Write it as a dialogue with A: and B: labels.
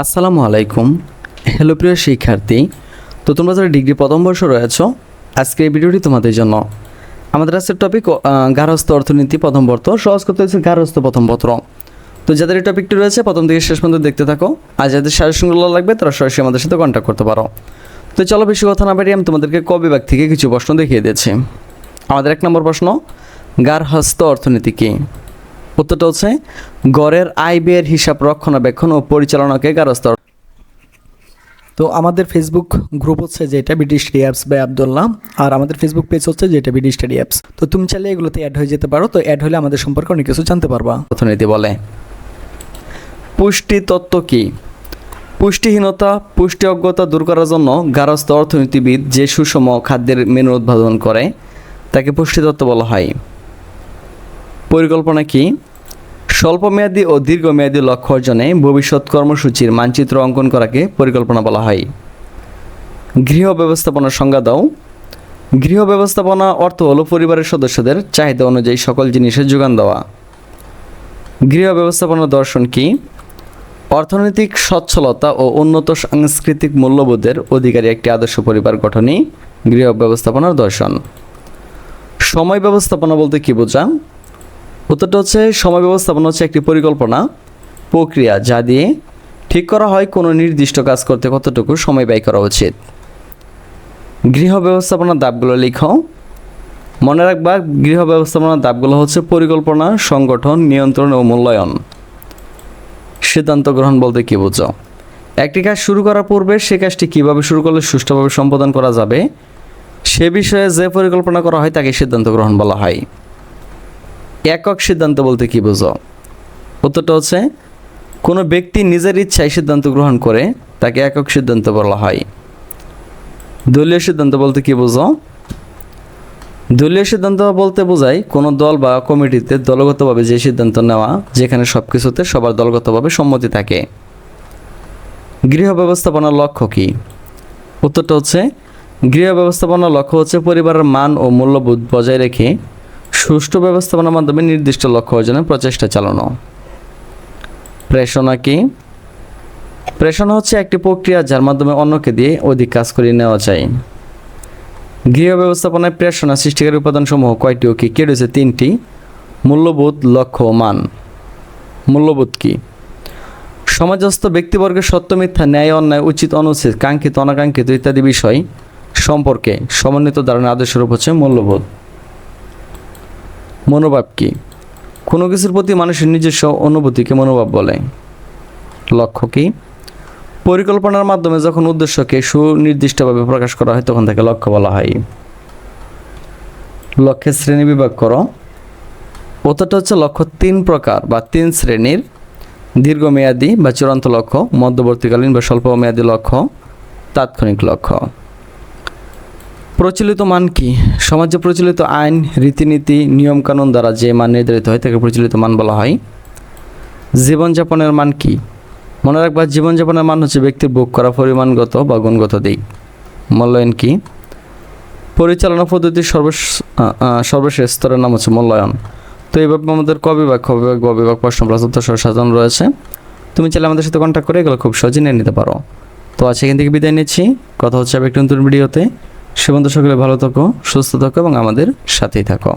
A: আসসালামু আলাইকুম। হ্যালো প্রিয় শিক্ষার্থী, তো তোমরা যারা ডিগ্রি প্রথম বর্ষ রয়েছো, আজকে এই ভিডিওটি তোমাদের জন্য। আমাদের আজকের টপিক গার্হস্থ্য অর্থনীতি প্রথম পত্র, সহজ করতে হচ্ছে গার্হস্থ্য প্রথম পত্র। তো যাদের এই টপিকটি রয়েছে প্রথম থেকে শেষ পর্যন্ত দেখতে থাকো, আর যাদের সাজেশনগুলো লাগবে তারা সরাসরি আমাদের সাথে কন্ট্যাক্ট করতে পারো। তো চলো বেশি কথা না বাড়িয়ে আমি তোমাদেরকে ক বিভাগ থেকে কিছু প্রশ্ন দেখিয়ে দিয়েছি। আমাদের 1 নম্বর প্রশ্ন, গার্হস্থ্য অর্থনীতি কী? উত্তরটা হচ্ছে গড়ের আয় ব্যয়ের হিসাব রক্ষণাবেক্ষণ ও পরিচালনাকে গার্হস্থ্য।
B: তো আমাদের ফেসবুক গ্রুপ হচ্ছে যেটা BD study apps by Abdullah, আর আমাদের ফেসবুক পেজ হচ্ছে যেটা বিডি স্টাডি অ্যাপস। তো তুমি চাইলে এগুলোতে অ্যাড হয়ে যেতে পারো। তো অ্যাড হলে আমাদের সম্পর্কে অনেক কিছু জানতে পারবা।
A: অর্থনীতি বলে। পুষ্টি তত্ত্ব কী? পুষ্টিহীনতা, পুষ্টি অজ্ঞতা দূর করার জন্য গার্হস্থ্য অর্থনীতিবিদ যে সুষম খাদ্যের মেনু উদ্ভাবন করে তাকে পুষ্টিতত্ত্ব বলা হয়। পরিকল্পনা কী? স্বল্পমেয়াদী ও দীর্ঘমেয়াদী লক্ষ্য অর্জনে ভবিষ্যৎ কর্মসূচির মানচিত্র অঙ্কন করাকে পরিকল্পনা বলা হয়। গৃহ ব্যবস্থাপনার সংজ্ঞা দাও। গৃহ ব্যবস্থাপনা অর্থ হলো পরিবারের সদস্যদের চাহিদা অনুযায়ী সকল জিনিসের যোগান দেওয়া। গৃহ ব্যবস্থাপনা দর্শন কী? অর্থনৈতিক সচ্ছলতা ও উন্নত সাংস্কৃতিক মূল্যবোধের অধিকারী একটি আদর্শ পরিবার গঠনই গৃহ ব্যবস্থাপনার দর্শন। সময় ব্যবস্থাপনা বলতে কী বোঝা? উত্তরটা হচ্ছে সময় ব্যবস্থাপনা হচ্ছে একটি পরিকল্পনা প্রক্রিয়া যা দিয়ে ঠিক করা হয় কোনো নির্দিষ্ট কাজ করতে কতটুকু সময় ব্যয় করা উচিত। গৃহ ব্যবস্থাপনার ধাপগুলো লিখো। মনে রাখবা, গৃহ ব্যবস্থাপনার ধাপগুলো হচ্ছে পরিকল্পনা, সংগঠন, নিয়ন্ত্রণ ও মূল্যায়ন। সিদ্ধান্ত গ্রহণ বলতে কী বোঝো? একটি কাজ শুরু করার পূর্বে সে কাজটি কীভাবে শুরু করলে সুষ্ঠুভাবে সম্পাদন করা যাবে সে বিষয়ে যে পরিকল্পনা করা হয় তাকে সিদ্ধান্ত গ্রহণ বলা হয়। একক সিদ্ধান্ত বলতে কী বোঝো? উত্তরটা হচ্ছে কোনো ব্যক্তি নিজের ইচ্ছায় সিদ্ধান্ত গ্রহণ করে তাকে একক সিদ্ধান্ত বলা হয়। দলীয় সিদ্ধান্ত বলতে কী বোঝো? দলীয় সিদ্ধান্ত বলতে বোঝায় কোনো দল বা কমিটিতে দলগতভাবে যে সিদ্ধান্ত নেওয়া যেখানে সব কিছুতে সবার দলগতভাবে সম্মতি থাকে। গৃহ ব্যবস্থাপনার লক্ষ্য কী? উত্তরটা হচ্ছে গৃহ ব্যবস্থাপনার লক্ষ্য হচ্ছে পরিবারের মান ও মূল্যবোধ বজায় রেখে সুষ্ঠু ব্যবস্থাপনার মাধ্যমে নির্দিষ্ট লক্ষ্য অর্জনের প্রচেষ্টা চালানো। প্রেষণা কী? প্রেষণা হচ্ছে একটি প্রক্রিয়া যার মাধ্যমে অন্যকে দিয়ে অধিক কাজ করিয়ে নেওয়া যায়। গৃহ ব্যবস্থাপনায় প্রেষণা সৃষ্টিকারী উপাদানসমূহ কয়টি ও কী? কে রয়েছে 3টি। মূল্যবোধ, লক্ষ্য ও মান। মূল্যবোধ কী? সমাজস্থ ব্যক্তিবর্গের সত্য মিথ্যা, ন্যায় অন্যায়, উচিত অনুচিত, কাঙ্ক্ষিত অনাকাঙ্ক্ষিত ইত্যাদি বিষয় সম্পর্কে সমন্বিত ধারণা আদর্শরূপ হচ্ছে মূল্যবোধ। মনোভাব কী? কোনো কিছুর প্রতি মানুষের নিজস্ব অনুভূতিকে মনোভাব বলে। লক্ষ্য কী? পরিকল্পনার মাধ্যমে যখন উদ্দেশ্যকে সুনির্দিষ্টভাবে প্রকাশ করা হয় তখন তাকে লক্ষ্য বলা হয়। লক্ষ্যের শ্রেণী বিভাগ করো। উত্তরটা হচ্ছে লক্ষ্য 3 প্রকার বা 3 শ্রেণীর। দীর্ঘমেয়াদী বা চূড়ান্ত লক্ষ্য, মধ্যবর্তীকালীন বা স্বল্পমেয়াদী লক্ষ্য, তাৎক্ষণিক লক্ষ্য। প্রচলিত মান কি? সমাজে প্রচলিত আইন, রীতিনীতি, নিয়মকানুন দ্বারা যে মান নির্ধারিত হয় তাকে প্রচলিত মান বলা হয়। জীবনযাপনের মান কি? মনে রাখবা, জীবনযাপনের মান হচ্ছে ব্যক্তির ভোগ করা পরিমাণগত বা গুণগত দিক। মূল্যায়ন কি? পরিচালনা পদ্ধতির সর্বশেষ স্তরের নাম হচ্ছে মূল্যায়ন। তো এইভাবে আমাদের ক বিভাগ, খ বিভাগ, গ বিভাগ প্রশ্ন প্লাস উত্তর সহ সাজানো রয়েছে। তুমি চাইলে আমাদের সাথে কন্ট্যাক্ট করে এগুলো খুব সহজে নিয়ে নিতে পারো। তো আজ এখান থেকে বিদায় নিচ্ছি, কথা হচ্ছে একটি নতুন ভিডিওতে। সে পর্যন্ত সকলে ভালো থাকো, সুস্থ থাকো এবং আমাদের সাথেই থাকো।